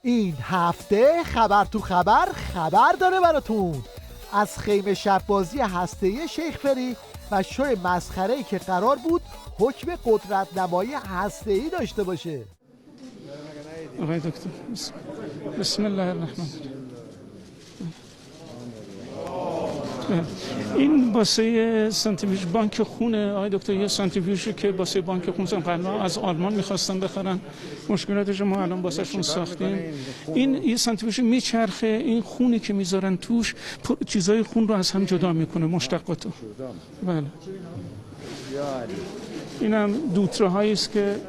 این هفته خبر تو خبر داره براتون از خیمه شب‌بازی هسته‌ای شیخ فری و شوی مسخره‌ای که قرار بود حکم قدرت نمایی هسته‌ای داشته باشه. آقای دکتر بسم الله الرحمن الرحیم. این واسه سانتریفیوژ بانک خونه آقای دکتر، یه سانتریفیوژی که واسه بانک خونه قبلا از آلمان می‌خواستن بخرن، مشکلاتش ما الان واسهشون ساختیم. این یه سانتریفیوژ میچرخه، این خونی که میذارن توش چیزای خون رو از هم جدا میکنه، مشتقاتو. بله. اینم دوترهایی است که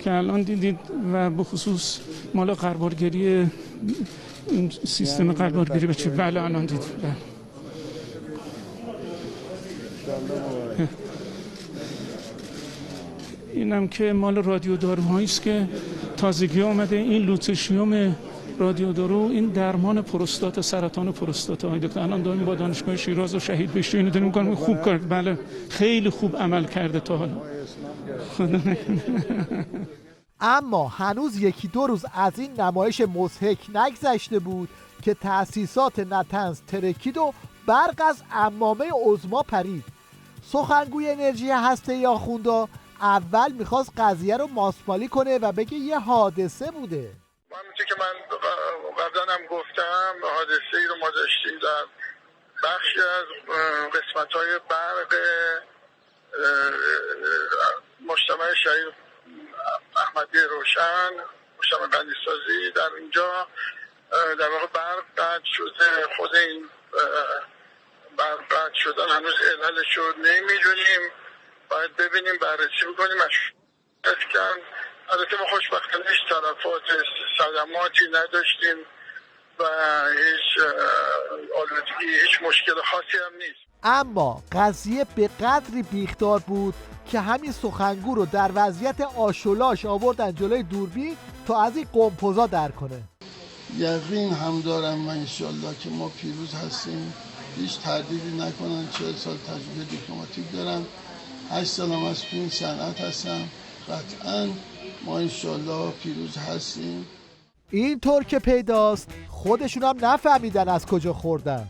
الان دیدید و به خصوص مال قربالگری، این سیستم قربالگری به چی؟ بله الان دیدید. بله. اینم که مال رادیو داروهایی است که تازگی آمده. این لوتشیوم رادیو دارو، این درمان پروستات، سرطان پروستات. آقای دکتر الان داریم با دانشگاه شیراز و شهید بهشتی اینو داریم می‌کنیم، خوب کار. بله خیلی خوب عمل کرده تا حالا. اما هنوز یکی دو روز از این نمایش مضحک نگذشته بود که تأسیسات نتنز ترکید و برق از عمامه عظما پرید. سخنگوی انرژی هسته‌ای آخوندا اول میخواست قضیه رو ماسمالی کنه و بگه یه حادثه بوده. همونطور که من قبلا هم گفتم، حادثه‌ای رو ما داشتیم در بخشی از قسمت‌های برق مجتمع شهید احمدی روشن، مجتمع بندیسازی، در اینجا در واقع برق قطع شده. خود این برق قطع شدن هنوز علتش رو نمی‌دونیم، باید ببینیم، بررسی بکنیم. البته ما خوشبختانه هیچ تلفات، صدماتی نداشتیم و هیچ آلودگی، هیچ مشکل خاصی هم نیست. اما قضیه به قدری بیخدار بود که همین سخنگو رو در وضعیت آشولاش آوردن جلوی دوربین تا از این قمپوزا در کنه. یقین هم دارم من انشالله که ما پیروز هستیم، هیچ تردیدی نکنن. 40 سال تجربه دیپلماتیک دارم، 8 سالم از تو این صنعت هستم، قطعاً ما انشالله پیروز هستیم. اینطور که پیداست خودشون هم نفهمیدن از کجا خوردن.